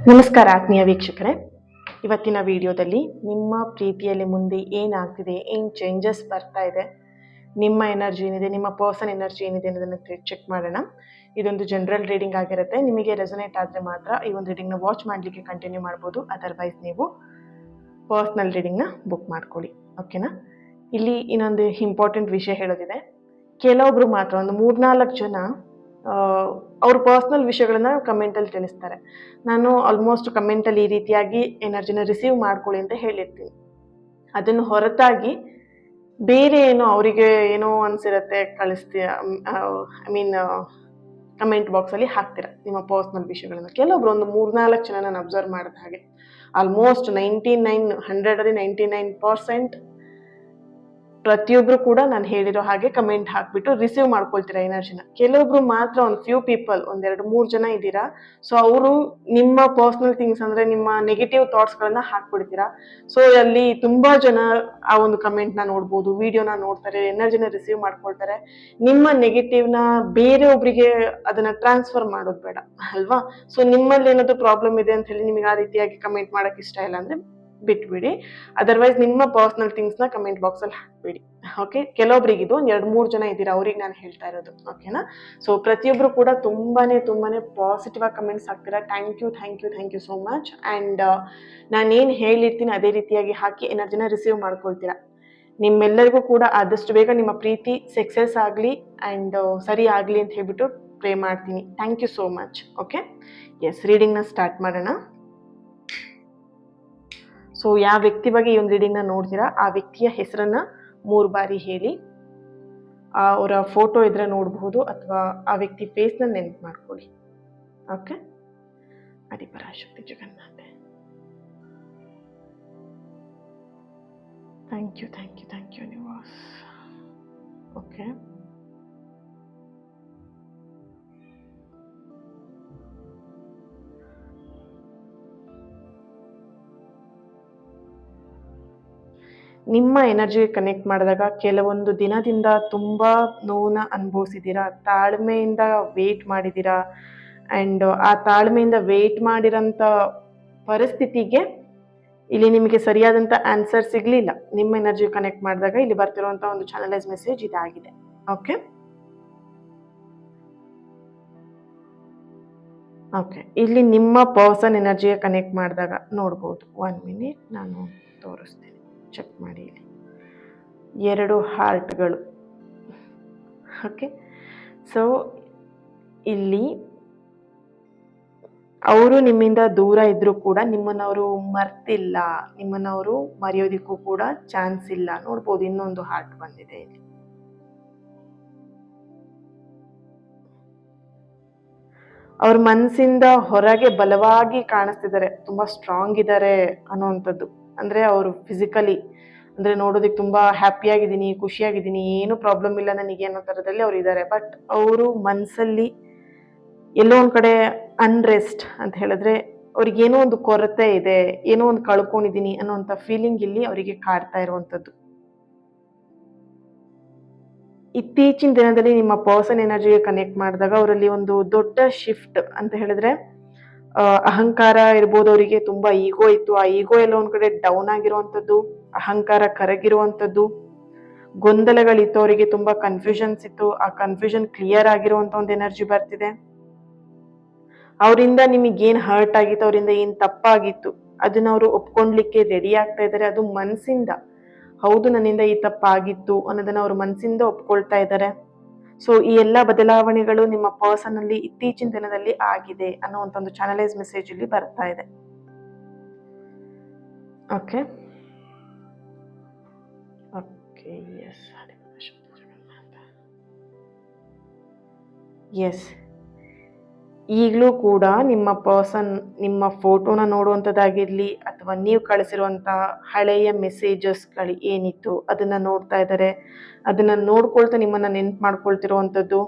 ನಮಸ್ಕಾರ ಆತ್ಮೀಯ ವೀಕ್ಷಕರೇ. ಇವತ್ತಿನ ವಿಡಿಯೋದಲ್ಲಿ ನಿಮ್ಮ ಪ್ರೀತಿಯಲ್ಲಿ ಮುಂದೆ ಏನಾಗ್ತಿದೆ, ಏನು ಚೇಂಜಸ್ ಬರ್ತಾ ಇದೆ, ನಿಮ್ಮ ಎನರ್ಜಿ ಏನಿದೆ, ನಿಮ್ಮ ಪರ್ಸನ್ ಎನರ್ಜಿ ಏನಿದೆ ಅನ್ನೋದನ್ನು ಚೆಕ್ ಮಾಡೋಣ. ಇದೊಂದು ಜನರಲ್ ರೀಡಿಂಗ್ ಆಗಿರುತ್ತೆ. ನಿಮಗೆ ರೆಸೊನೇಟ್ ಆದರೆ ಮಾತ್ರ ಈ ಒಂದು ರೀಡಿಂಗ್ನ ವಾಚ್ ಮಾಡಲಿಕ್ಕೆ ಕಂಟಿನ್ಯೂ ಮಾಡ್ಬೋದು. ಅದರ್ವೈಸ್ ನೀವು ಪರ್ಸ್ನಲ್ ರೀಡಿಂಗ್ನ ಬುಕ್ ಮಾಡ್ಕೊಳ್ಳಿ. ಓಕೆನಾ? ಇಲ್ಲಿ ಇನ್ನೊಂದು ಇಂಪಾರ್ಟೆಂಟ್ ವಿಷಯ ಹೇಳೋದಿದೆ. ಕೆಲವೊಬ್ರು ಮಾತ್ರ ಒಂದು 3-4 ಜನ ಅವ್ರ ಪರ್ಸ್ನಲ್ ವಿಷಯಗಳನ್ನ ಕಮೆಂಟಲ್ಲಿ ತಿಳಿಸ್ತಾರೆ. ನಾನು ಆಲ್ಮೋಸ್ಟ್ ಕಮೆಂಟಲ್ಲಿ ಈ ರೀತಿಯಾಗಿ ಎನರ್ಜಿನ ರಿಸೀವ್ ಮಾಡ್ಕೊಳ್ಳಿ ಅಂತ ಹೇಳಿರ್ತೀನಿ. ಅದನ್ನು ಹೊರತಾಗಿ ಬೇರೆ ಏನೋ ಅವರಿಗೆ ಏನೋ ಅನ್ಸಿರತ್ತೆ ಕಳಿಸ್ತೀಯ, ಐ ಮೀನ್ ಕಮೆಂಟ್ ಬಾಕ್ಸಲ್ಲಿ ಹಾಕ್ತೀರ ನಿಮ್ಮ ಪರ್ಸ್ನಲ್ ವಿಷಯಗಳನ್ನ. ಕೆಲವೊಬ್ರು ಒಂದು 3-4 ಜನ ನಾನು ಅಬ್ಸರ್ವ್ ಮಾಡಿದ ಹಾಗೆ ಆಲ್ಮೋಸ್ಟ್ 99% ಪ್ರತಿಯೊಬ್ರು ಕೂಡ ನಾನು ಹೇಳಿರೋ ಹಾಗೆ ಕಮೆಂಟ್ ಹಾಕ್ಬಿಟ್ಟು ರಿಸೀವ್ ಮಾಡ್ಕೊಳ್ತೀರಾ ಎನರ್ಜಿನ. ಕೆಲವೊಬ್ರು ಮಾತ್ರ ಒಂದು ಫ್ಯೂ ಪೀಪಲ್, 1-2-3 ಜನ ಇದ್ದೀರಾ. ಸೊ ಅವರು ನಿಮ್ಮ ಪರ್ಸ್ನಲ್ ಥಿಂಗ್ಸ್ ಅಂದ್ರೆ ನಿಮ್ಮ ನೆಗೆಟಿವ್ ಥಾಟ್ಸ್ಗಳನ್ನ ಹಾಕ್ಬಿಡ್ತೀರಾ. ಸೊ ಅಲ್ಲಿ ತುಂಬಾ ಜನ ಆ ಒಂದು ಕಮೆಂಟ್ನ ನೋಡ್ಬೋದು, ವಿಡಿಯೋನ ನೋಡ್ತಾರೆ, ಎನರ್ಜಿನ ರಿಸೀವ್ ಮಾಡ್ಕೊಳ್ತಾರೆ. ನಿಮ್ಮ ನೆಗೆಟಿವ್ನ ಬೇರೆಯೊಬ್ಬರಿಗೆ ಅದನ್ನ ಟ್ರಾನ್ಸ್ಫರ್ ಮಾಡೋದು ಬೇಡ ಅಲ್ವಾ? ಸೊ ನಿಮ್ಮಲ್ಲಿ ಏನಾದ್ರು ಪ್ರಾಬ್ಲಮ್ ಇದೆ ಅಂತ ಹೇಳಿ ನಿಮಗೆ ಆ ರೀತಿಯಾಗಿ ಕಮೆಂಟ್ ಮಾಡಕ್ ಇಷ್ಟ ಇಲ್ಲ ಅಂದ್ರೆ ಬಿಟ್ಬಿಡಿ. ಅದರ್ವೈಸ್ ನಿಮ್ಮ ಪರ್ಸ್ನಲ್ ಥಿಂಗ್ಸ್ನ ಕಮೆಂಟ್ ಬಾಕ್ಸಲ್ಲಿ ಹಾಕ್ಬಿಡಿ. ಓಕೆ, ಕೆಲವೊಬ್ರಿಗಿದು 2-3 ಜನ ಇದ್ದೀರಾ, ಅವ್ರಿಗೆ ನಾನು ಹೇಳ್ತಾ ಇರೋದು. ಓಕೆನಾ? ಸೊ ಪ್ರತಿಯೊಬ್ರು ಕೂಡ ತುಂಬಾನೇ ಪಾಸಿಟಿವ್ ಆಗಿ ಕಮೆಂಟ್ಸ್ ಹಾಕ್ತೀರಾ. Thank you so much. And ನಾನೇನು ಹೇಳಿರ್ತೀನಿ ಅದೇ ರೀತಿಯಾಗಿ ಹಾಕಿ ಎನರ್ಜಿನ ರಿಸೀವ್ ಮಾಡ್ಕೊಳ್ತೀರಾ. ನಿಮ್ಮೆಲ್ಲರಿಗೂ ಕೂಡ ಆದಷ್ಟು ಬೇಗ ನಿಮ್ಮ ಪ್ರೀತಿ ಸಕ್ಸಸ್ ಆಗಲಿ ಆ್ಯಂಡ್ ಸರಿ ಆಗಲಿ ಅಂತ ಹೇಳ್ಬಿಟ್ಟು ಪ್ರೇ ಮಾಡ್ತೀನಿ. Thank you so much. Okay, yes, ರೀಡಿಂಗ್ನ ಸ್ಟಾರ್ಟ್ ಮಾಡೋಣ. ಸೊ ಯಾವ ವ್ಯಕ್ತಿ ಬಗ್ಗೆ ಈ ಒಂದು ರೀಡಿಂಗ್ನ ನೋಡ್ತೀರಾ ಆ ವ್ಯಕ್ತಿಯ ಹೆಸರನ್ನ 3 ಬಾರಿ ಹೇಳಿ. ಅವರ ಫೋಟೋ ಇದ್ರೆ ನೋಡಬಹುದು ಅಥವಾ ಆ ವ್ಯಕ್ತಿ ಫೇಸ್ನ ನೆನ್ಪು ಮಾಡ್ಕೊಳ್ಳಿ. ಓಕೆ, ಆದಿಪರಾಶಕ್ತಿ ಜಗನ್ಮಾತೆ. Thank you universe. ಓಕೆ, ನಿಮ್ಮ ಎನರ್ಜಿಗೆ ಕನೆಕ್ಟ್ ಮಾಡಿದಾಗ ಕೆಲವೊಂದು ದಿನದಿಂದ ತುಂಬ ನೋವನ್ನ ಅನುಭವಿಸಿದ್ದೀರಾ, ತಾಳ್ಮೆಯಿಂದ ವೇಟ್ ಮಾಡಿದ್ದೀರಾ. ಆ್ಯಂಡ್ ಆ ತಾಳ್ಮೆಯಿಂದ ವೇಟ್ ಮಾಡಿರೋಂಥ ಪರಿಸ್ಥಿತಿಗೆ ಇಲ್ಲಿ ನಿಮಗೆ ಸರಿಯಾದಂಥ ಆನ್ಸರ್ ಸಿಗಲಿಲ್ಲ. ನಿಮ್ಮ ಎನರ್ಜಿಗೆ ಕನೆಕ್ಟ್ ಮಾಡಿದಾಗ ಇಲ್ಲಿ ಬರ್ತಿರುವಂಥ ಒಂದು ಚಾನಲೈಸ್ ಮೆಸೇಜ್ ಇದಾಗಿದೆ. ಓಕೆ, ಇಲ್ಲಿ ನಿಮ್ಮ ಪರ್ಸನ್ ಎನರ್ಜಿಗೆ ಕನೆಕ್ಟ್ ಮಾಡಿದಾಗ ನೋಡ್ಬೋದು. 1 ಮಿನಿಟ್ ನಾನು ತೋರಿಸ್ತೀನಿ, ಚೆಕ್ ಮಾಡಿ. ಇಲ್ಲಿ 2 ಹಾರ್ಟ್ಗಳು. ಓಕೆ, ಸೊ ಇಲ್ಲಿ ಅವರು ನಿಮ್ಮಿಂದ ದೂರ ಇದ್ರೂ ಕೂಡ ನಿಮ್ಮನ್ನವರು ಮರ್ತಿಲ್ಲ, ನಿಮ್ಮನ್ನವರು ಮರೆಯೋದಿಕ್ಕೂ ಕೂಡ ಚಾನ್ಸ್ ಇಲ್ಲ. ನೋಡ್ಬೋದು, ಇನ್ನೊಂದು ಹಾರ್ಟ್ ಬಂದಿದೆ ಇಲ್ಲಿ. ಅವ್ರ ಮನಸ್ಸಿಂದ ಹೊರಗೆ ಬಲವಾಗಿ ಕಾಣಿಸ್ತಿದ್ದಾರೆ, ತುಂಬಾ ಸ್ಟ್ರಾಂಗ್ ಇದ್ದಾರೆ ಅನ್ನೋವಂಥದ್ದು. ಅಂದ್ರೆ ಅವರು ಫಿಸಿಕಲಿ ಅಂದ್ರೆ ನೋಡೋದಕ್ಕೆ ತುಂಬಾ ಹ್ಯಾಪಿಯಾಗಿದ್ದೀನಿ, ಖುಷಿಯಾಗಿದ್ದೀನಿ, ಏನು ಪ್ರಾಬ್ಲಮ್ ಇಲ್ಲ ನನಗೆ ಅನ್ನೋ ಥರದಲ್ಲಿ ಅವ್ರು ಇದ್ದಾರೆ. ಬಟ್ ಅವರು ಮನಸ್ಸಲ್ಲಿ ಎಲ್ಲೋ ಒಂದು ಕಡೆ ಅನ್ರೆಸ್ಟ್ ಅಂತ ಹೇಳಿದ್ರೆ ಅವ್ರಿಗೇನೋ ಒಂದು ಕೊರತೆ ಇದೆ, ಏನೋ ಒಂದು ಕಳ್ಕೊಂಡಿದ್ದೀನಿ ಅನ್ನೋಂಥ ಫೀಲಿಂಗ್ ಇಲ್ಲಿ ಅವರಿಗೆ ಕಾಡ್ತಾ ಇರುವಂಥದ್ದು. ಇತ್ತೀಚಿನ ದಿನದಲ್ಲಿ ನಿಮ್ಮ ಪರ್ಸನ್ ಎನರ್ಜಿಗೆ ಕನೆಕ್ಟ್ ಮಾಡಿದಾಗ ಅವರಲ್ಲಿ ಒಂದು ದೊಡ್ಡ ಶಿಫ್ಟ್ ಅಂತ ಹೇಳಿದ್ರೆ ಅಹಂಕಾರ ಇರ್ಬೋದು. ಅವರಿಗೆ ತುಂಬಾ ಈಗೋ ಇತ್ತು, ಆ ಈಗೋ ಎಲ್ಲ ಒಂದ್ ಕಡೆ ಡೌನ್ ಆಗಿರುವಂಥದ್ದು, ಅಹಂಕಾರ ಕರಗಿರುವಂಥದ್ದು, ಗೊಂದಲಗಳಿತ್ತು, ಅವರಿಗೆ ತುಂಬಾ ಕನ್ಫ್ಯೂಷನ್ಸ್ ಇತ್ತು, ಆ ಕನ್ಫ್ಯೂಷನ್ ಕ್ಲಿಯರ್ ಆಗಿರುವಂತ ಒಂದು ಎನರ್ಜಿ ಬರ್ತಿದೆ. ಅವರಿಂದ ನಿಮಗೇನು ಹರ್ಟ್ ಆಗಿತ್ತು, ಅವರಿಂದ ಏನು ತಪ್ಪಾಗಿತ್ತು ಅದನ್ನ ಅವರು ಒಪ್ಕೊಂಡ್ಲಿಕ್ಕೆ ರೆಡಿ ಆಗ್ತಾ ಇದ್ದಾರೆ. ಅದು ಮನಸ್ಸಿಂದ, ಹೌದು ನನ್ನಿಂದ ಈ ತಪ್ಪಾಗಿತ್ತು ಅನ್ನೋದನ್ನ ಅವರು ಮನಸ್ಸಿಂದ ಒಪ್ಕೊಳ್ತಾ ಇದ್ದಾರೆ. ಸೊ ಈ ಎಲ್ಲ ಬದಲಾವಣೆಗಳು ನಿಮ್ಮ ಪರ್ಸನ್ ಅಲ್ಲಿ ಇತ್ತೀಚಿನ ದಿನದಲ್ಲಿ ಆಗಿದೆ ಅನ್ನುವಂಥ ಒಂದು ಚಾನಲೈಸ್ ಮೆಸೇಜ್ ಇಲ್ಲಿ ಬರ್ತಾ ಇದೆ. ಓಕೆ, ಎಸ್, ಈಗಲೂ ಕೂಡ ನಿಮ್ಮ ಪರ್ಸನ್ ನಿಮ್ಮ ಫೋಟೋನ ನೋಡುವಂಥದ್ದಾಗಿರಲಿ ಅಥವಾ ನೀವು ಕಳಿಸಿರುವಂಥ ಹಳೆಯ ಮೆಸೇಜಸ್ಗಳು ಏನಿತ್ತು ಅದನ್ನ ನೋಡ್ತಾ ಇದ್ದಾರೆ. ಅದನ್ನ ನೋಡ್ಕೊಳ್ತಾ ನಿಮ್ಮನ್ನ ನೆನ್ಪು ಮಾಡ್ಕೊಳ್ತಿರುವಂಥದ್ದು.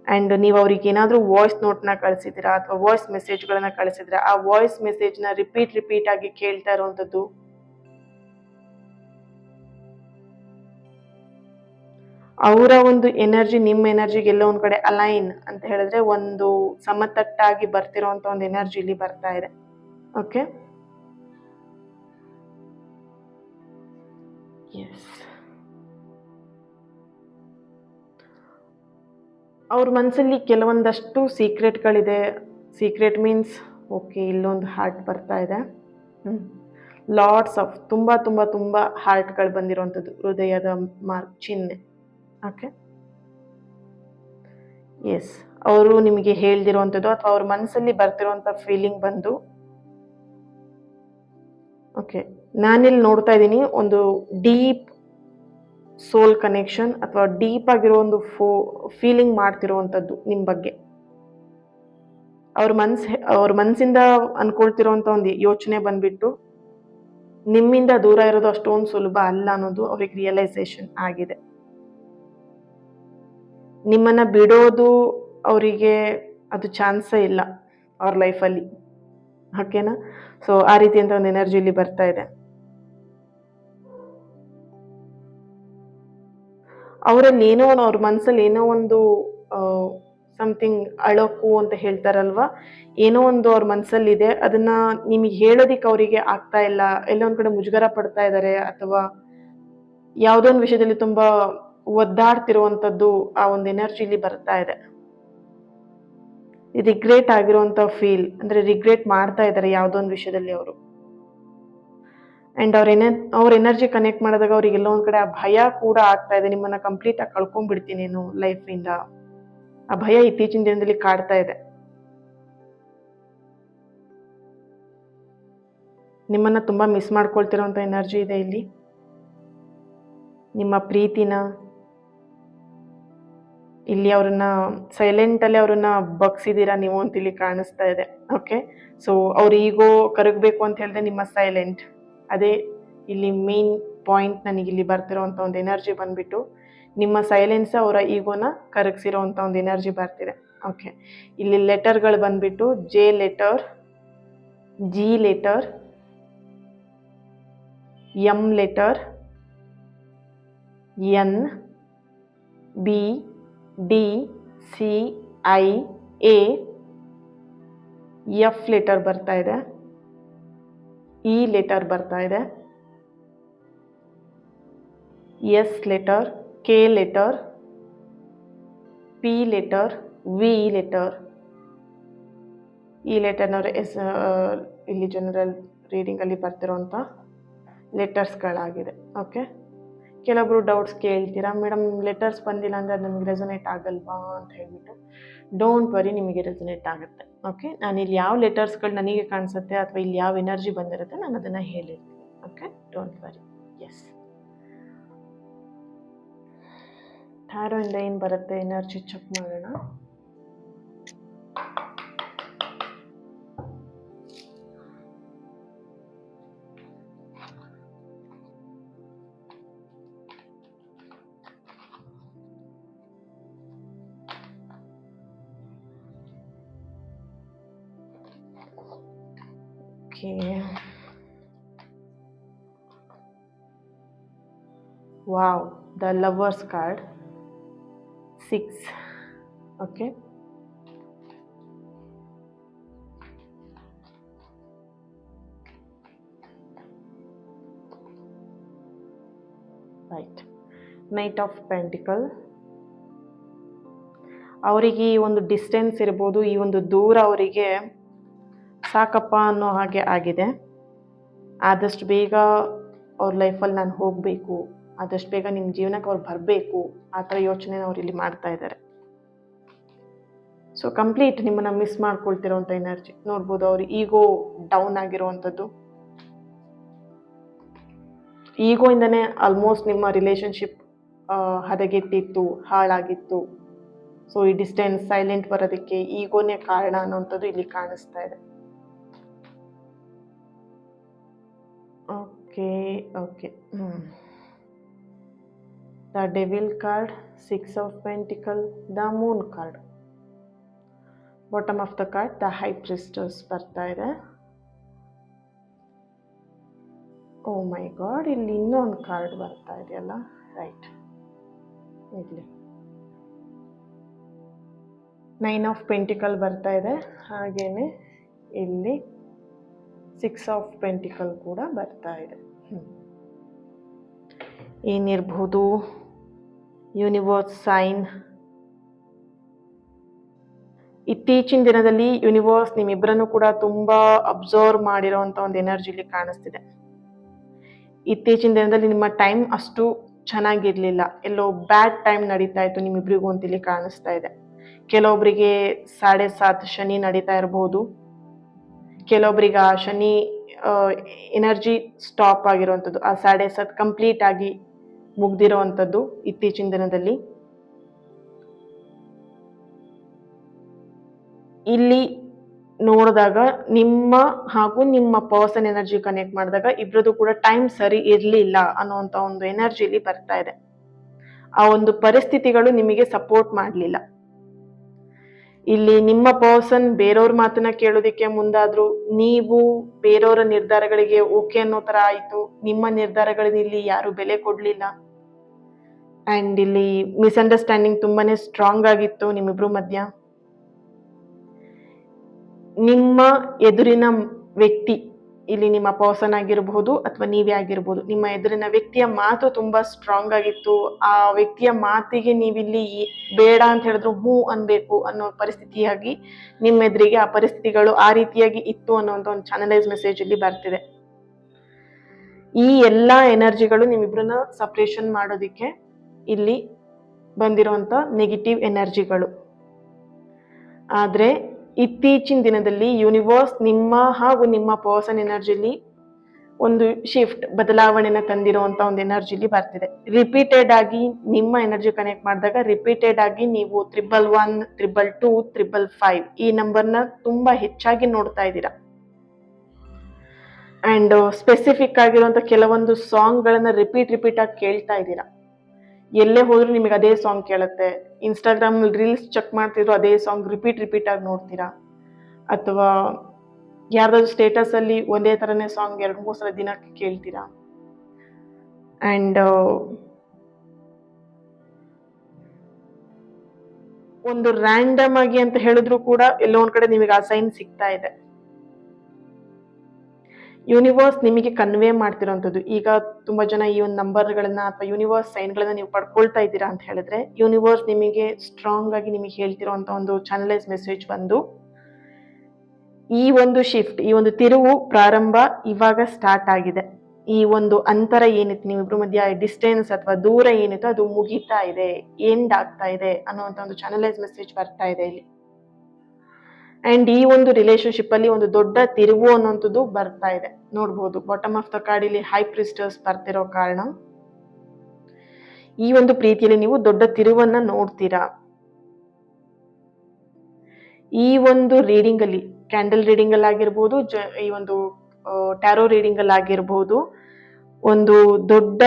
ಆ್ಯಂಡ್ ನೀವು ಅವ್ರಿಗೆ ಏನಾದರೂ ವಾಯ್ಸ್ ನೋಟ್ನ ಕಳಿಸಿದ್ದೀರಾ ಅಥವಾ ವಾಯ್ಸ್ ಮೆಸೇಜ್ಗಳನ್ನ ಕಳಿಸಿದ್ರೆ ಆ ವಾಯ್ಸ್ ಮೆಸೇಜ್ನ ರಿಪೀಟ್ ಆಗಿ ಕೇಳ್ತಾ ಇರುವಂಥದ್ದು. ಅವರ ಒಂದು ಎನರ್ಜಿ ನಿಮ್ಮ ಎನರ್ಜಿಗೆ ಎಲ್ಲೋ ಒಂದ್ ಕಡೆ ಅಲೈನ್ ಅಂತ ಹೇಳಿದ್ರೆ ಒಂದು ಸಮತಟ್ಟಾಗಿ ಬರ್ತಿರೋಂತ ಒಂದು ಎನರ್ಜಿ ಇಲ್ಲಿ ಬರ್ತಾ ಇದೆ. Okay, yes. ಅವ್ರ ಮನಸ್ಸಲ್ಲಿ ಕೆಲವೊಂದಷ್ಟು ಸೀಕ್ರೆಟ್ಗಳಿದೆ. ಸೀಕ್ರೆಟ್ ಮೀನ್ಸ್ ಓಕೆ, ಇಲ್ಲೊಂದು ಹಾರ್ಟ್ ಬರ್ತಾ ಇದೆ. ಲಾಟ್ಸ್ ಆಫ್ ತುಂಬಾ ತುಂಬಾ ತುಂಬಾ ಹಾರ್ಟ್ಗಳು ಬಂದಿರುವಂಥದ್ದು, ಹೃದಯದ ಮಾರ್ಕ್ ಚಿಹ್ನೆ. Okay, yes. ಅವರು ನಿಮಗೆ ಹೇಳ್ದಿರುವಂಥದ್ದು ಅಥವಾ ಅವ್ರ ಮನಸ್ಸಲ್ಲಿ ಬರ್ತಿರುವಂಥ ಫೀಲಿಂಗ್ ಬಂದು ಓಕೆ, ನಾನಿಲ್ಲಿ ನೋಡ್ತಾ ಇದ್ದೀನಿ ಒಂದು ಡೀಪ್ ಸೋಲ್ ಕನೆಕ್ಷನ್ ಅಥವಾ ಡೀಪ್ ಆಗಿರೋ ಒಂದು ಫೀಲಿಂಗ್ ಮಾಡ್ತಿರುವಂಥದ್ದು ನಿಮ್ಮ ಬಗ್ಗೆ. ಅವ್ರ ಮನಸ್ಸಿಂದ ಅನ್ಕೊಳ್ತಿರೋಂಥ ಒಂದು ಯೋಚನೆ ಬಂದ್ಬಿಟ್ಟು ನಿಮ್ಮಿಂದ ದೂರ ಇರೋದು ಅಷ್ಟೊಂದು ಸುಲಭ ಅಲ್ಲ ಅನ್ನೋದು ಅವ್ರಿಗೆ ರಿಯಲೈಸೇಷನ್ ಆಗಿದೆ. ನಿಮ್ಮನ್ನ ಬಿಡೋದು ಅವರಿಗೆ ಅದು ಚಾನ್ಸೇ ಇಲ್ಲ ಅವ್ರ ಲೈಫಲ್ಲಿ. ಓಕೆನಾ? ಸೊ ಆ ರೀತಿಯಂತ ಒಂದು ಎನರ್ಜಿ ಇಲ್ಲಿ ಬರ್ತಾ ಇದೆ. ಅವರಲ್ಲಿ ಏನೋ ಅವ್ರ ಮನಸ್ಸಲ್ಲಿ ಏನೋ ಒಂದು ಸಮಥಿಂಗ್ ಅಳಕು ಅಂತ ಹೇಳ್ತಾರಲ್ವಾ, ಏನೋ ಒಂದು ಅವ್ರ ಮನಸ್ಸಲ್ಲಿದೆ, ಅದನ್ನ ನಿಮಗೆ ಹೇಳೋದಿಕ್ಕೆ ಅವರಿಗೆ ಆಗ್ತಾ ಇಲ್ಲ, ಎಲ್ಲೋ ಒಂದ್ ಕಡೆ ಮುಜುಗರ ಪಡ್ತಾ ಇದ್ದಾರೆ, ಅಥವಾ ಯಾವುದೋ ಒಂದು ವಿಷಯದಲ್ಲಿ ತುಂಬಾ ಒದ್ದಾಡ್ತಿರುವಂಥದ್ದು ಆ ಒಂದು ಎನರ್ಜಿ ಇಲ್ಲಿ ಬರ್ತಾ ಇದೆ. ರಿಗ್ರೆಟ್ ಆಗಿರುವಂತ ಫೀಲ್, ಅಂದ್ರೆ ರಿಗ್ರೆಟ್ ಮಾಡ್ತಾ ಇದ್ದಾರೆ ಯಾವುದೋ ಒಂದು ವಿಷಯದಲ್ಲಿ ಅವರು. ಅಂಡ್ ಅವ್ರ ಎನರ್ಜಿ ಕನೆಕ್ಟ್ ಮಾಡಿದಾಗ ಅವ್ರಿಗೆ ಎಲ್ಲೋ ಒಂದ್ ಕಡೆ ಆ ಭಯ ಕೂಡ ಆಗ್ತಾ ಇದೆ, ನಿಮ್ಮನ್ನ ಕಂಪ್ಲೀಟ್ ಆಗಿ ಕಳ್ಕೊಂಡ್ಬಿಡ್ತೀನೇನು ಲೈಫಿಂದ. ಆ ಭಯ ಇತ್ತೀಚಿನ ದಿನದಲ್ಲಿ ಕಾಡ್ತಾ ಇದೆ. ನಿಮ್ಮನ್ನ ತುಂಬಾ ಮಿಸ್ ಮಾಡ್ಕೊಳ್ತಿರೋಂಥ ಎನರ್ಜಿ ಇದೆ ಇಲ್ಲಿ. ನಿಮ್ಮ ಪ್ರೀತಿನ ಇಲ್ಲಿ ಅವ್ರನ್ನ ಸೈಲೆಂಟ್ ಅಲ್ಲಿ ಅವ್ರನ್ನ ಬಗ್ಸಿದೀರಾ ನೀವು ಅಂತ ಇಲ್ಲಿ ಕಾಣಿಸ್ತಾ ಇದೆ. ಓಕೆ, ಸೊ ಅವ್ರ ಈಗೋ ಕರಗಬೇಕು ಅಂತ ಹೇಳಿದ್ರೆ ನಿಮ್ಮ ಸೈಲೆಂಟ್, ಅದೇ ಇಲ್ಲಿ ಮೇನ್ ಪಾಯಿಂಟ್. ನನಗೆ ಇಲ್ಲಿ ಬರ್ತಿರೋಂಥ ಒಂದು ಎನರ್ಜಿ ಬಂದ್ಬಿಟ್ಟು ನಿಮ್ಮ ಸೈಲೆನ್ಸ್ ಅವರ ಈಗೋನ ಕರಗಿಸಿರೋಂಥ ಒಂದು ಎನರ್ಜಿ ಬರ್ತಿದೆ. ಓಕೆ, ಇಲ್ಲಿ ಲೆಟರ್ಗಳು ಬಂದ್ಬಿಟ್ಟು J letter, G letter, M letter, N, B, D, C, I, A, F letter ಬರ್ತಾ ಇದೆ, ಇ ಲೆಟರ್ ಬರ್ತಾ ಇದೆ, S letter, K letter, P letter, V letter. ಈ ಲೆಟರ್ನವ್ರ ಇಲ್ಲಿ ಜನರಲ್ ರೀಡಿಂಗ್ ಅಲ್ಲಿ ಬರ್ತಿರೋಂಥ ಲೆಟರ್ಸ್ಗಳಾಗಿದೆ. ಓಕೆ, ಕೆಲವೊಬ್ರು ಡೌಟ್ಸ್ ಕೇಳ್ತೀರಾ, ಮೇಡಮ್ ಲೆಟರ್ಸ್ ಬಂದಿಲ್ಲ ಅಂದರೆ ಅದು ನಮಗೆ ರೆಸೊನೇಟ್ ಆಗಲ್ವಾ ಅಂತ ಹೇಳ್ಬಿಟ್ಟು. ಡೋಂಟ್ ವರಿ, ನಿಮಗೆ ರೆಸೊನೇಟ್ ಆಗುತ್ತೆ. ಓಕೆ, ನಾನು ಇಲ್ಲಿ ಯಾವ ಲೆಟರ್ಸ್ಗಳು ನನಗೆ ಕಾಣಿಸುತ್ತೆ ಅಥವಾ ಇಲ್ಲಿ ಯಾವ ಎನರ್ಜಿ ಬಂದಿರುತ್ತೆ ನಾನು ಅದನ್ನು ಹೇಳಿರ್ತೀನಿ. Okay, don't worry. ಎಸ್, ಟ್ಯಾರೋಯಿಂದ ಏನು ಬರುತ್ತೆ ಎನರ್ಜಿ ಚೆಕ್ ಮಾಡೋಣ. Wow, the Lovers card, 6. Okay, right. Knight of Pentacle. ಅವರಿಗೆ ಈ ಒಂದು ಡಿಸ್ಟೆನ್ಸ್ ಇರ್ಬೋದು, ಈ ಒಂದು ದೂರ ಅವರಿಗೆ ಸಾಕಪ್ಪ ಅನ್ನೋ ಹಾಗೆ ಆಗಿದೆ. ಆದಷ್ಟು ಬೇಗ ಅವ್ರ ಲೈಫಲ್ಲಿ ನಾನು ಹೋಗಬೇಕು, ಆದಷ್ಟು ಬೇಗ ನಿಮ್ಮ ಜೀವನಕ್ಕೆ ಅವ್ರು ಬರಬೇಕು, ಆ ಥರ ಯೋಚನೆ ಅವ್ರು ಇಲ್ಲಿ ಮಾಡ್ತಾ ಇದ್ದಾರೆ. ಸೊ ಕಂಪ್ಲೀಟ್ ನಿಮ್ಮನ್ನ ಮಿಸ್ ಮಾಡ್ಕೊಳ್ತಿರೋಂಥ ಎನರ್ಜಿ ನೋಡ್ಬೋದು. ಅವ್ರು ಈಗೋ ಡೌನ್ ಆಗಿರುವಂಥದ್ದು, ಈಗೋ ಇಂದನೇ ಆಲ್ಮೋಸ್ಟ್ ನಿಮ್ಮ ರಿಲೇಶನ್ಶಿಪ್ ಹದಗೆಟ್ಟಿತ್ತು, ಹಾಳಾಗಿತ್ತು. ಸೊ ಈ ಡಿಸ್ಟೆನ್ಸ್, ಸೈಲೆಂಟ್ ಬರೋದಕ್ಕೆ ಈಗೋನೇ ಕಾರಣ ಅನ್ನೋಂಥದ್ದು ಇಲ್ಲಿ ಕಾಣಿಸ್ತಾ ಇದೆ. Okay okay, the devil card, 6 of Pentacles, the Moon card, bottom of the card the high ಪ್ರಿಸ್ಟಸ್ ಬರ್ತಾ ಇದೆ. ಓ ಮೈ ಗಾಡ್, ಇಲ್ಲಿ ಇನ್ನೊಂದು ಕಾರ್ಡ್ ಬರ್ತಾ ಇದೆಯಲ್ಲ, ರೈಟ್. ಇಲ್ಲಿ 9 ಆಫ್ ಪೆಂಟಿಕಲ್ ಬರ್ತಾ ಇದೆ, ಹಾಗೇನೆ ಇಲ್ಲಿ 6 ಆಫ್ ಪೆಂಟಿಕಲ್ ಕೂಡ ಬರ್ತಾ ಇದೆ. ಏನಿರ್ಬೋದು ಯೂನಿವರ್ಸ್ ಸೈನ್? ಇತ್ತೀಚಿನ ದಿನದಲ್ಲಿ ಯೂನಿವರ್ಸ್ ನಿಮ್ಮಿಬ್ಬರನ್ನು ಕೂಡ ತುಂಬಾ ಅಬ್ಸರ್ವ್ ಮಾಡಿರೋಂಥ ಒಂದು ಎನರ್ಜಿಲಿ ಕಾಣಿಸ್ತಿದೆ. ಇತ್ತೀಚಿನ ದಿನದಲ್ಲಿ ನಿಮ್ಮ ಟೈಮ್ ಅಷ್ಟು ಚೆನ್ನಾಗಿರ್ಲಿಲ್ಲ, ಎಲ್ಲೋ ಬ್ಯಾಡ್ ಟೈಮ್ ನಡೀತಾ ಇತ್ತು ನಿಮ್ಮಿಬ್ರಿಗೂ ಅಂತ ಇಲ್ಲಿ ಕಾಣಿಸ್ತಾ ಇದೆ. ಕೆಲವೊಬ್ಬರಿಗೆ 7.5 ಶನಿ ನಡೀತಾ ಇರಬಹುದು, ಕೆಲವೊಬ್ಬರಿಗೆ ಆ ಶನಿ ಎನರ್ಜಿ ಸ್ಟಾಪ್ ಆಗಿರುವಂಥದ್ದು, ಆ 7.5 ಕಂಪ್ಲೀಟ್ ಆಗಿ ಮುಗ್ದಿರೋವಂಥದ್ದು ಇತ್ತೀಚಿನ ದಿನದಲ್ಲಿ. ಇಲ್ಲಿ ನೋಡಿದಾಗ ನಿಮ್ಮ ಹಾಗೂ ನಿಮ್ಮ ಪರ್ಸನ್ ಎನರ್ಜಿ ಕನೆಕ್ಟ್ ಮಾಡಿದಾಗ ಇಬ್ರದ್ದು ಕೂಡ ಟೈಮ್ ಸರಿ ಇರಲಿಲ್ಲ ಅನ್ನೋಂಥ ಒಂದು ಎನರ್ಜಿಲಿ ಬರ್ತಾ ಇದೆ. ಆ ಒಂದು ಪರಿಸ್ಥಿತಿಗಳು ನಿಮಗೆ ಸಪೋರ್ಟ್ ಮಾಡಲಿಲ್ಲ. ಇಲ್ಲಿ ನಿಮ್ಮ ಪರ್ಸನ್ ಬೇರೆಯವ್ರ ಮಾತನ್ನ ಕೇಳೋದಕ್ಕೆ ಮುಂದಾದ್ರು, ನೀವು ಬೇರೆಯವರ ನಿರ್ಧಾರಗಳಿಗೆ ಓಕೆ ಅನ್ನೋ ತರ ಆಯ್ತು, ನಿಮ್ಮ ನಿರ್ಧಾರಗಳಿಗೆ ಇಲ್ಲಿ ಯಾರು ಬೆಲೆ ಕೊಡ್ಲಿಲ್ಲ. ಅಂಡ್ ಇಲ್ಲಿ ಮಿಸ್ಅಂಡರ್ಸ್ಟ್ಯಾಂಡಿಂಗ್ ತುಂಬಾನೇ ಸ್ಟ್ರಾಂಗ್ ಆಗಿತ್ತು ನಿಮ್ಮಿಬ್ರು ಮಧ್ಯ. ನಿಮ್ಮ ಎದುರಿನ ವ್ಯಕ್ತಿ, ಇಲ್ಲಿ ನಿಮ್ಮ ಪರ್ಸನ್ ಆಗಿರಬಹುದು ಅಥವಾ ನೀವೇ ಆಗಿರ್ಬೋದು, ನಿಮ್ಮ ಎದುರಿನ ವ್ಯಕ್ತಿಯ ಮಾತು ತುಂಬಾ ಸ್ಟ್ರಾಂಗ್ ಆಗಿತ್ತು. ಆ ವ್ಯಕ್ತಿಯ ಮಾತಿಗೆ ನೀವಿಲ್ಲಿ ಬೇಡ ಅಂತ ಹೇಳಿದ್ರು ಹೂ ಅನ್ಬೇಕು ಅನ್ನೋ ಪರಿಸ್ಥಿತಿಯಾಗಿ ನಿಮ್ಮ ಎದುರಿಗೆ ಆ ಪರಿಸ್ಥಿತಿಗಳು ಆ ರೀತಿಯಾಗಿ ಇತ್ತು ಅನ್ನೋಂಥ ಒಂದು ಚಾನಲೈಸ್ ಮೆಸೇಜ್ ಇಲ್ಲಿ ಬರ್ತಿದೆ. ಈ ಎಲ್ಲಾ ಎನರ್ಜಿಗಳು ನಿಮ್ಮಿಬ್ರನ್ನ ಸಪ್ರೇಷನ್ ಮಾಡೋದಿಕ್ಕೆ ಇಲ್ಲಿ ಬಂದಿರುವಂತ ನೆಗೆಟಿವ್ ಎನರ್ಜಿಗಳು. ಆದ್ರೆ ಇತ್ತೀಚಿನ ದಿನದಲ್ಲಿ ಯೂನಿವರ್ಸ್ ನಿಮ್ಮ ಹಾಗೂ ನಿಮ್ಮ ಪರ್ಸನ್ ಎನರ್ಜಿಲಿ ಒಂದು ಶಿಫ್ಟ್, ಬದಲಾವಣೆನ ತಂದಿರುವಂತ ಒಂದು ಎನರ್ಜಿಲಿ ಬರ್ತಿದೆ. ರಿಪೀಟೆಡ್ ಆಗಿ ನಿಮ್ಮ ಎನರ್ಜಿ ಕನೆಕ್ಟ್ ಮಾಡಿದಾಗ ರಿಪೀಟೆಡ್ ಆಗಿ ನೀವು 111, 222, 555 ಈ ನಂಬರ್ನ ತುಂಬಾ ಹೆಚ್ಚಾಗಿ ನೋಡ್ತಾ ಇದ್ದೀರಾ. ಅಂಡ್ ಸ್ಪೆಸಿಫಿಕ್ ಆಗಿರುವಂತ ಕೆಲವೊಂದು ಸಾಂಗ್ ಗಳನ್ನ ರಿಪೀಟ್ ಆಗಿ ಕೇಳ್ತಾ ಇದ್ದೀರಾ. ಎಲ್ಲೇ ಹೋದ್ರು ನಿಮಗೆ ಅದೇ ಸಾಂಗ್ ಕೇಳುತ್ತೆ. ಇನ್ಸ್ಟಾಗ್ರಾಮ್ ರೀಲ್ಸ್ ಚೆಕ್ ಮಾಡ್ತಿದ್ರು ಅದೇ ಸಾಂಗ್ ರಿಪೀಟ್ ಆಗಿ ನೋಡ್ತೀರಾ, ಅಥವಾ ಯಾರ್ದಾದ್ರು ಸ್ಟೇಟಸ್ ಅಲ್ಲಿ ಒಂದೇ ತರನೇ ಸಾಂಗ್ 2-3 ಸಲ ದಿನಕ್ಕೆ ಕೇಳ್ತೀರಾ. ಅಂಡ್ ಒಂದು ರ್ಯಾಂಡಮ್ ಆಗಿ ಅಂತ ಹೇಳಿದ್ರು ಕೂಡ ಎಲ್ಲೋ ಒಂದ್ ಕಡೆ ನಿಮಗೆ ಆ ಸೈನ್ ಸಿಗ್ತಾ ಇದೆ. ಯೂನಿವರ್ಸ್ ನಿಮಗೆ ಕನ್ವೆ ಮಾಡ್ತಿರೋಂಥದ್ದು, ಈಗ ತುಂಬಾ ಜನ ಈ ಒಂದು ನಂಬರ್ಗಳನ್ನ ಅಥವಾ ಯೂನಿವರ್ಸ್ ಸೈನ್ಗಳನ್ನ ನೀವು ಪಡ್ಕೊಳ್ತಾ ಇದ್ದೀರಾ ಅಂತ ಹೇಳಿದ್ರೆ, ಯೂನಿವರ್ಸ್ ನಿಮಗೆ ಸ್ಟ್ರಾಂಗ್ ಆಗಿ ನಿಮಗೆ ಹೇಳ್ತಿರೋಂಥ ಒಂದು ಚಾನಲೈಸ್ ಮೆಸೇಜ್ ಬಂದು, ಈ ಒಂದು ಶಿಫ್ಟ್, ಈ ಒಂದು ತಿರುವು ಪ್ರಾರಂಭ ಇವಾಗ ಸ್ಟಾರ್ಟ್ ಆಗಿದೆ. ಈ ಒಂದು ಅಂತರ ಏನಿತ್ತು ನಿಮ್ಮಿಬ್ರು ಮಧ್ಯ, ಡಿಸ್ಟೆನ್ಸ್ ಅಥವಾ ದೂರ ಏನಿತ್ತು ಅದು ಮುಗಿತಾ ಇದೆ, ಎಂಡ್ ಆಗ್ತಾ ಇದೆ ಅನ್ನೋಂಥ ಒಂದು ಚಾನಲೈಸ್ ಮೆಸೇಜ್ ಬರ್ತಾ ಇದೆ ಇಲ್ಲಿ. ಅಂಡ್ ಈ ಒಂದು ರಿಲೇಶನ್ಶಿಪ್ ಅಲ್ಲಿ ಒಂದು ದೊಡ್ಡ ತಿರುವು ಅನ್ನೋಂಥದ್ದು ಬರ್ತಾ ಇದೆ. ನೋಡ್ಬೋದು ಬಾಟಮ್ ಆಫ್ ದ ಕಾರ್ಡ್ ಇಲ್ಲಿ ಹೈ ಪ್ರಿಸ್ಟರ್ಸ್ ಬರ್ತಿರೋ ಕಾರಣ ಈ ಒಂದು ಪ್ರೀತಿಯಲ್ಲಿ ನೀವು ದೊಡ್ಡ ತಿರುವನ್ನ ನೋಡ್ತೀರಾ. ಈ ಒಂದು ರೀಡಿಂಗ್ ಅಲ್ಲಿ, ಕ್ಯಾಂಡಲ್ ರೀಡಿಂಗ್ ಅಲ್ಲಿ ಆಗಿರ್ಬೋದು, ಈ ಒಂದು ಟ್ಯಾರೋ ರೀಡಿಂಗ್ ಅಲ್ಲಿ ಆಗಿರ್ಬೋದು, ಒಂದು ದೊಡ್ಡ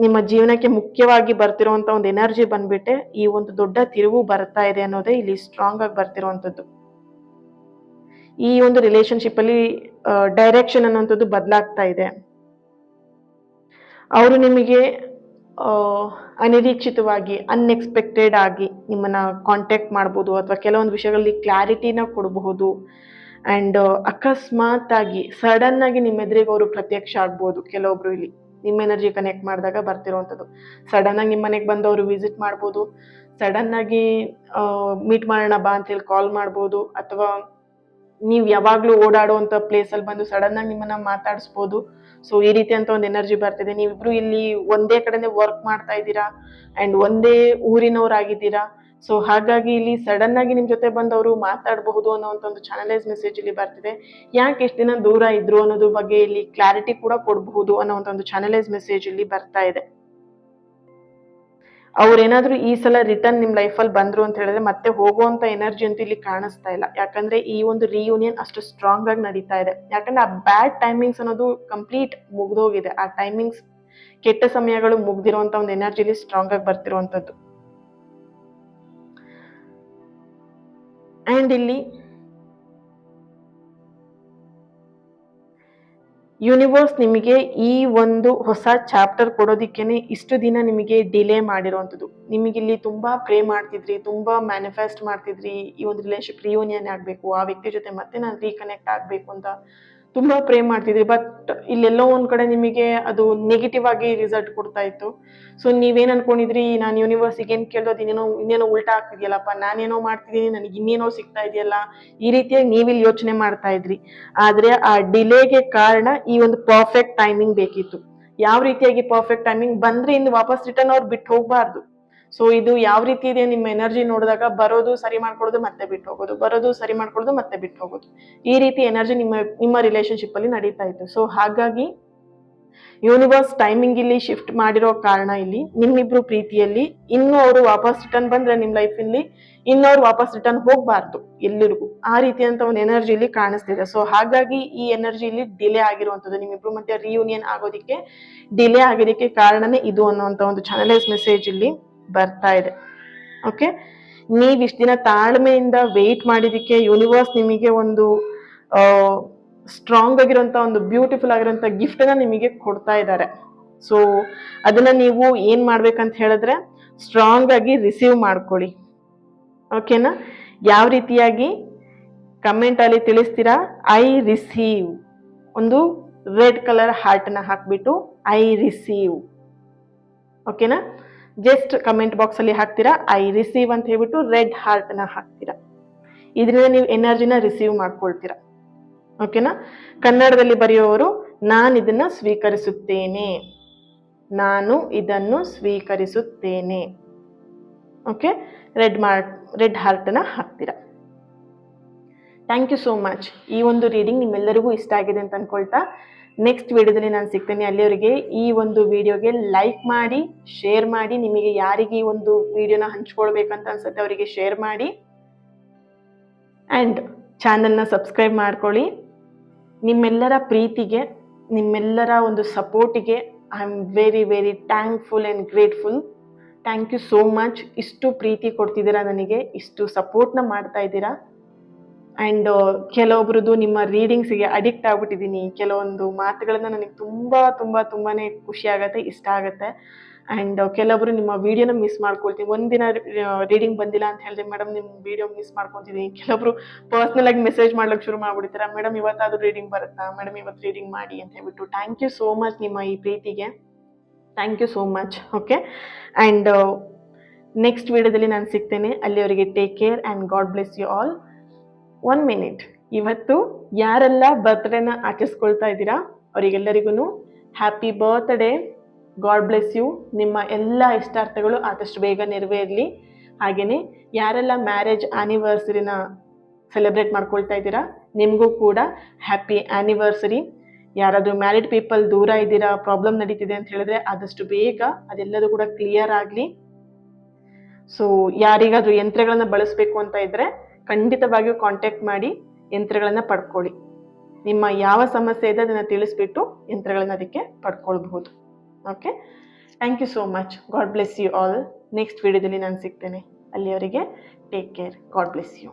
ನಿಮ್ಮ ಜೀವನಕ್ಕೆ ಮುಖ್ಯವಾಗಿ ಬರ್ತಿರುವಂತ ಒಂದು ಎನರ್ಜಿ ಬಂದ್ಬಿಟ್ಟೆ ಈ ಒಂದು ದೊಡ್ಡ ತಿರುವು ಬರ್ತಾ ಇದೆ ಅನ್ನೋದೇ ಇಲ್ಲಿ ಸ್ಟ್ರಾಂಗ್ ಆಗಿ ಬರ್ತಿರುವಂತದ್ದು. ಈ ಒಂದು ರಿಲೇಶನ್ಶಿಪ್ ಅಲ್ಲಿ ಡೈರೆಕ್ಷನ್ ಅನ್ನೋಂಥದ್ದು ಬದಲಾಗ್ತಾ ಇದೆ. ಅವರು ನಿಮಗೆ ಅನಿರೀಕ್ಷಿತವಾಗಿ, ಅನ್ಎಕ್ಸ್ಪೆಕ್ಟೆಡ್ ಆಗಿ ನಿಮ್ಮನ್ನ ಕಾಂಟ್ಯಾಕ್ಟ್ ಮಾಡ್ಬೋದು, ಅಥವಾ ಕೆಲವೊಂದು ವಿಷಯಗಳಲ್ಲಿ ಕ್ಲಾರಿಟಿನ ಕೊಡಬಹುದು. ಅಂಡ್ ಅಕಸ್ಮಾತ್ ಆಗಿ ಸಡನ್ ಆಗಿ ನಿಮ್ಮ ಎದುರಿಗೆ ಅವರು ಪ್ರತ್ಯಕ್ಷ ಆಗ್ಬೋದು. ಕೆಲವೊಬ್ರು ಇಲ್ಲಿ ನಿಮ್ಮ ಎನರ್ಜಿ ಕನೆಕ್ಟ್ ಮಾಡಿದಾಗ ಬರ್ತಿರುವಂಥದ್ದು, ಸಡನ್ ಆಗಿ ನಿಮ್ಮ ಮನೆಗೆ ಬಂದು ಅವರು ವಿಸಿಟ್ ಮಾಡ್ಬೋದು, ಸಡನ್ ಆಗಿ ಮೀಟ್ ಮಾಡೋಣ ಬಾ ಅಂತ ಹೇಳಿ ಕಾಲ್ ಮಾಡ್ಬೋದು, ಅಥವಾ ನೀವು ಯಾವಾಗ್ಲೂ ಓಡಾಡುವಂತ ಪ್ಲೇಸ್ ಅಲ್ಲಿ ಬಂದು ಸಡನ್ ಆಗಿ ನಿಮ್ಮನ್ನ ಮಾತಾಡಿಸ್ಬೋದು. ಸೊ ಈ ರೀತಿ ಅಂತ ಒಂದು ಎನರ್ಜಿ ಬರ್ತಿದೆ. ನೀವಿಬ್ರು ಇಲ್ಲಿ ಒಂದೇ ಕಡೆನೆ ವರ್ಕ್ ಮಾಡ್ತಾ ಇದ್ದೀರಾ ಅಂಡ್ ಒಂದೇ ಊರಿನವರಾಗಿದ್ದೀರಾ. ಸೊ ಹಾಗಾಗಿ ಇಲ್ಲಿ ಸಡನ್ ಆಗಿ ನಿಮ್ ಜೊತೆ ಬಂದವರು ಮಾತಾಡಬಹುದು ಅನ್ನೋಂಥ ಒಂದು ಚಾನಲೈಸ್ ಮೆಸೇಜ್ ಇಲ್ಲಿ ಬರ್ತಿದೆ. ಯಾಕೆ ಎಷ್ಟು ದಿನ ದೂರ ಇದ್ರು ಅನ್ನೋದ್ರ ಬಗ್ಗೆ ಇಲ್ಲಿ ಕ್ಲಾರಿಟಿ ಕೂಡ ಕೊಡಬಹುದು ಅನ್ನೋಂಥ ಒಂದು ಚಾನಲೈಸ್ ಮೆಸೇಜ್ ಇಲ್ಲಿ ಬರ್ತಾ ಇದೆ. ಅವ್ರೇನಾದ್ರೂ ಈ ಸಲ ರಿಟರ್ನ್ ನಿಮ್ ಲೈಫ್ ಅಲ್ಲಿ ಬಂದ್ರು ಅಂತ ಹೇಳಿದ್ರೆ ಮತ್ತೆ ಹೋಗುವಂತ ಎನರ್ಜಿ ಅಂತೂ ಇಲ್ಲಿ ಕಾಣಿಸ್ತಾ ಇಲ್ಲ. ಯಾಕಂದ್ರೆ ಈ ಒಂದು ರಿಯೂನಿಯನ್ ಅಷ್ಟು ಸ್ಟ್ರಾಂಗ್ ಆಗಿ ನಡೀತಾ ಇದೆ. ಯಾಕಂದ್ರೆ ಆ ಬ್ಯಾಡ್ ಟೈಮಿಂಗ್ಸ್ ಅನ್ನೋದು ಕಂಪ್ಲೀಟ್ ಮುಗ್ದೋಗಿದೆ. ಆ ಟೈಮಿಂಗ್ಸ್, ಕೆಟ್ಟ ಸಮಯಗಳು ಮುಗ್ದಿರುವಂತ ಒಂದು ಎನರ್ಜಿಲಿ ಸ್ಟ್ರಾಂಗ್ ಆಗಿ ಬರ್ತಿರುವಂತದ್ದು. ಅಂಡ್ ಇಲ್ಲಿ ಯೂನಿವರ್ಸ್ ನಿಮಗೆ ಈ ಒಂದು ಹೊಸ ಚಾಪ್ಟರ್ ಕೊಡೋದಿಕ್ಕೇನೆ ಇಷ್ಟು ದಿನ ನಿಮಗೆ ಡಿಲೇ ಮಾಡಿರುವಂಥದ್ದು. ನಿಮಗೆ ಇಲ್ಲಿ ತುಂಬಾ ಪ್ರೇ ಮಾಡ್ತಿದ್ರಿ, ತುಂಬಾ ಮ್ಯಾನಿಫೆಸ್ಟ್ ಮಾಡ್ತಿದ್ರಿ, ಈ ಒಂದು ರಿಲೇಶನ್ಶಿಪ್ ರಿಯೂನಿಯನ್ ಆಗಬೇಕು, ಆ ವ್ಯಕ್ತಿ ಜೊತೆ ಮತ್ತೆ ನಾನು ರೀಕನೆಕ್ಟ್ ಆಗಬೇಕು ಅಂತ ತುಂಬಾ ಪ್ರೇ ಮಾಡ್ತಿದ್ರಿ. ಬಟ್ ಇಲ್ಲೆಲ್ಲೋ ಒಂದ್ ಕಡೆ ನಿಮಗೆ ಅದು ನೆಗೆಟಿವ್ ಆಗಿ ರಿಸಲ್ಟ್ ಕೊಡ್ತಾ ಇತ್ತು. ಸೊ ನೀವೇನ್ ಅನ್ಕೊಂಡಿದ್ರಿ, ನಾನು ಯೂನಿವರ್ಸಿಗೆ ಏನ್ ಕೇಳೋದು ಇನ್ನೇನೋ ಉಲ್ಟಾ ಆಗ್ತಿದ್ಯಲ್ಲಪ್ಪ, ನಾನೇನೋ ಮಾಡ್ತಿದ್ದೀನಿ, ನನಗೆ ಇನ್ನೇನೋ ಸಿಗ್ತಾ ಇದೆಯಲ್ಲ, ಈ ರೀತಿಯಾಗಿ ನೀವಿಲ್ಲಿ ಯೋಚನೆ ಮಾಡ್ತಾ ಇದ್ರಿ. ಆದ್ರೆ ಆ ಡಿಲೇಗೆ ಕಾರಣ ಈ ಒಂದು ಪರ್ಫೆಕ್ಟ್ ಟೈಮಿಂಗ್ ಬೇಕಿತ್ತು. ಯಾವ ರೀತಿಯಾಗಿ ಪರ್ಫೆಕ್ಟ್ ಟೈಮಿಂಗ್ ಬಂದ್ರೆ ಇನ್ನು ವಾಪಸ್ ರಿಟರ್ನ್ ಅವ್ರು ಬಿಟ್ಟು ಹೋಗ್ಬಾರ್ದು. ಸೊ ಇದು ಯಾವ ರೀತಿ ಇದೆ, ನಿಮ್ಮ ಎನರ್ಜಿ ನೋಡಿದಾಗ ಬರೋದು ಸರಿ ಮಾಡ್ಕೊಳ್ಳೋದು ಮತ್ತೆ ಬಿಟ್ಟು ಹೋಗೋದು, ಬರೋದು ಸರಿ ಮಾಡ್ಕೊಳ್ಳೋದು ಮತ್ತೆ ಬಿಟ್ಟು ಹೋಗೋದು, ಈ ರೀತಿ ಎನರ್ಜಿ ನಿಮ್ಮ ರಿಲೇಶನ್ಶಿಪ್ ಅಲ್ಲಿ ನಡೀತಾ ಇತ್ತು. ಸೊ ಹಾಗಾಗಿ ಯೂನಿವರ್ಸ್ ಟೈಮಿಂಗ್ ಇಲ್ಲಿ ಶಿಫ್ಟ್ ಮಾಡಿರೋ ಕಾರಣ ಇಲ್ಲಿ ನಿಮ್ಮಿಬ್ರು ಪ್ರೀತಿಯಲ್ಲಿ ಇನ್ನು ಅವರು ವಾಪಸ್ ರಿಟರ್ನ್ ಬಂದ್ರೆ ನಿಮ್ ಲೈಫ್ ಇಲ್ಲಿ ಇನ್ನು ಅವ್ರು ವಾಪಸ್ ರಿಟರ್ನ್ ಹೋಗ್ಬಾರ್ದು ಎಲ್ಲರಿಗೂ, ಆ ರೀತಿಯಂತ ಒಂದು ಎನರ್ಜಿ ಇಲ್ಲಿ ಕಾಣಿಸ್ತಿದೆ. ಸೊ ಹಾಗಾಗಿ ಈ ಎನರ್ಜಿ ಇಲ್ಲಿ ಡಿಲೇ ಆಗಿರುವಂತದ್ದು, ನಿಮ್ಮಿಬ್ರು ಮತ್ತೆ ರಿಯೂನಿಯನ್ ಆಗೋದಿಕ್ಕೆ ಡಿಲೇ ಆಗೋದಿಕ್ಕೆ ಕಾರಣನೇ ಇದು ಅನ್ನುವಂತ ಒಂದು ಚಾನಲೈಸ್ ಮೆಸೇಜ್ ಇಲ್ಲಿ ಬರ್ತಾ ಇದೆ. ಓಕೆ, ನೀವ್ ಇಷ್ಟ ದಿನ ತಾಳ್ಮೆಯಿಂದ ವೆಯ್ಟ್ ಮಾಡಿದಕ್ಕೆ ಯೂನಿವರ್ಸ್ ನಿಮಗೆ ಒಂದು ಸ್ಟ್ರಾಂಗ್ ಆಗಿರುವಂತ ಒಂದು ಬ್ಯೂಟಿಫುಲ್ ಆಗಿರುವಂತ ಗಿಫ್ಟ್ ನ ನಿಮಗೆ ಕೊಡ್ತಾ ಇದ್ದಾರೆ. ಸೊ ಅದನ್ನ ನೀವು ಏನ್ ಮಾಡ್ಬೇಕಂತ ಹೇಳಿದ್ರೆ ಸ್ಟ್ರಾಂಗ್ ಆಗಿ ರಿಸೀವ್ ಮಾಡ್ಕೊಳ್ಳಿ. ಓಕೆನಾ? ಯಾವ ರೀತಿಯಾಗಿ ಕಮೆಂಟ್ ಅಲ್ಲಿ ತಿಳಿಸ್ತೀರಾ, ಐ ರಿಸೀವ್ ಒಂದು ರೆಡ್ ಕಲರ್ ಹಾರ್ಟ್ ನ ಹಾಕ್ಬಿಟ್ಟು ಐ ರಿಸೀವ್. ಓಕೆನಾ? ಜಸ್ಟ್ ಕಮೆಂಟ್ ಬಾಕ್ಸ್ ಅಲ್ಲಿ ಹಾಕ್ತೀರಾ ಐ ರಿಸೀವ್ ಅಂತ ಹೇಳ್ಬಿಟ್ಟು ರೆಡ್ ಹಾರ್ಟ್ ನ ಹಾಕ್ತೀರಾ. ಇದರಿಂದ ನೀವು ಎನರ್ಜಿನ ರಿಸೀವ್ ಮಾಡ್ಕೊಳ್ತೀರಾ. ಓಕೆನಾ? ಕನ್ನಡದಲ್ಲಿ ಬರೆಯುವವರು ನಾನು ಇದನ್ನ ಸ್ವೀಕರಿಸುತ್ತೇನೆ, ನಾನು ಇದನ್ನು ಸ್ವೀಕರಿಸುತ್ತೇನೆ. ಓಕೆ, ರೆಡ್ ಹಾರ್ಟ್ ನ ಹಾಕ್ತೀರಾ. Thank you so much. ಈ ಒಂದು ರೀಡಿಂಗ್ ನಿಮ್ಮೆಲ್ಲರಿಗೂ ಇಷ್ಟ ಆಗಿದೆ ಅಂತ ಅನ್ಕೊಳ್ತಾ ನೆಕ್ಸ್ಟ್ ವಿಡಿಯೋದಲ್ಲಿ ನಾನು ಸಿಗ್ತೇನೆ. ಅಲ್ಲಿವರೆಗೆ ಈ ಒಂದು ವಿಡಿಯೋಗೆ ಲೈಕ್ ಮಾಡಿ, ಶೇರ್ ಮಾಡಿ, ನಿಮಗೆ ಯಾರಿಗೆ ಈ ಒಂದು ವಿಡಿಯೋನ ಹಂಚ್ಕೊಳ್ಬೇಕಂತ ಅನ್ಸುತ್ತೆ ಅವರಿಗೆ ಶೇರ್ ಮಾಡಿ, ಅಂಡ್ ಚಾನೆಲ್ನ ಸಬ್ಸ್ಕ್ರೈಬ್ ಮಾಡ್ಕೊಳ್ಳಿ. ನಿಮ್ಮೆಲ್ಲರ ಪ್ರೀತಿಗೆ, ನಿಮ್ಮೆಲ್ಲರ ಒಂದು ಸಪೋರ್ಟಿಗೆ I am very very thankful and grateful. Thank you so much. ಇಷ್ಟು ಪ್ರೀತಿ ಕೊಡ್ತಿದ್ದೀರಾ ನನಗೆ, ಇಷ್ಟು ಸಪೋರ್ಟ್ನ ಮಾಡ್ತಾ ಇದ್ದೀರಾ. ಆ್ಯಂಡ್ ಕೆಲವೊಬ್ರದ್ದು ನಿಮ್ಮ ರೀಡಿಂಗ್ಸಿಗೆ ಅಡಿಕ್ಟ್ ಆಗ್ಬಿಟ್ಟಿದ್ದೀನಿ. ಕೆಲವೊಂದು ಮಾತುಗಳನ್ನ ನನಗೆ ತುಂಬಾನೇ ಖುಷಿ ಆಗುತ್ತೆ, ಇಷ್ಟ ಆಗುತ್ತೆ. ಆ್ಯಂಡ್ ಕೆಲವೊಬ್ರು ನಿಮ್ಮ ವಿಡಿಯೋನ ಮಿಸ್ ಮಾಡ್ಕೊಳ್ತೀನಿ. ಒಂದಿನ ರೀಡಿಂಗ್ ಬಂದಿಲ್ಲ ಅಂತ ಹೇಳಿದ್ರೆ ಮೇಡಮ್ ನಿಮ್ಮ ವಿಡಿಯೋ ಮಿಸ್ ಮಾಡ್ಕೊತಿದ್ದೀನಿ. ಕೆಲವೊಬ್ರು ಪರ್ಸ್ನಲ್ ಆಗಿ ಮೆಸೇಜ್ ಮಾಡ್ಲಿಕ್ಕೆ ಶುರು ಮಾಡ್ಬಿಡ್ತೀರಾ, ಮೇಡಮ್ ಇವತ್ತಾದ್ರೂ ರೀಡಿಂಗ್ ಬರುತ್ತಾ, ಮೇಡಮ್ ಇವತ್ತು ರೀಡಿಂಗ್ ಮಾಡಿ ಅಂತ ಹೇಳ್ಬಿಟ್ಟು. ಥ್ಯಾಂಕ್ ಯು ಸೋ ಮಚ್ ನಿಮ್ಮ ಈ ಪ್ರೀತಿಗೆ. Thank you so much. Okay, and next ವಿಡಿಯೋದಲ್ಲಿ ನಾನು ಸಿಗ್ತೇನೆ. ಅಲ್ಲಿವರೆಗೆ take care and God bless you all. 1 minute. ಇವತ್ತು ಯಾರೆಲ್ಲ ಬರ್ತ್ಡೇನ ಆಚರಿಸ್ಕೊಳ್ತಾ ಇದ್ದೀರಾ ಅವರಿಗೆಲ್ಲರಿಗೂ happy birthday, God bless you. ನಿಮ್ಮ ಎಲ್ಲ ಇಷ್ಟಾರ್ಥಗಳು ಆದಷ್ಟು ಬೇಗ ನೆರವೇರಲಿ. ಹಾಗೆಯೇ ಯಾರೆಲ್ಲ ಮ್ಯಾರೇಜ್ ಆ್ಯನಿವರ್ಸರಿನ ಸೆಲೆಬ್ರೇಟ್ ಮಾಡ್ಕೊಳ್ತಾ ಇದ್ದೀರಾ ನಿಮಗೂ ಕೂಡ ಹ್ಯಾಪಿ ಆ್ಯನಿವರ್ಸರಿ. ಯಾರಾದರೂ ಮ್ಯಾರಿಡ್ ಪೀಪಲ್ ದೂರ ಇದ್ದೀರಾ, ಪ್ರಾಬ್ಲಮ್ ನಡೀತಿದೆ ಅಂತ ಹೇಳಿದ್ರೆ ಆದಷ್ಟು ಬೇಗ ಅದೆಲ್ಲದೂ ಕೂಡ ಕ್ಲಿಯರ್ ಆಗಲಿ. ಸೊ ಯಾರಿಗಾದ್ರೂ ಯಂತ್ರಗಳನ್ನ ಬಳಸಬೇಕು ಅಂತ ಇದ್ರೆ ಖಂಡಿತವಾಗಿಯೂ ಕಾಂಟ್ಯಾಕ್ಟ್ ಮಾಡಿ ಯಂತ್ರಗಳನ್ನ ಪಡ್ಕೊಳ್ಳಿ. ನಿಮ್ಮ ಯಾವ ಸಮಸ್ಯೆ ಇದೆ ಅದನ್ನು ತಿಳಿಸ್ಬಿಟ್ಟು ಯಂತ್ರಗಳನ್ನ ಅದಕ್ಕೆ ಪಡ್ಕೊಳ್ಬಹುದು. Okay, thank you so much. God bless you all. Next ವಿಡಿಯೋದಲ್ಲಿ ನಾನು ಸಿಗ್ತೇನೆ. ಅಲ್ಲಿಯವರೆಗೆ take care. God bless you.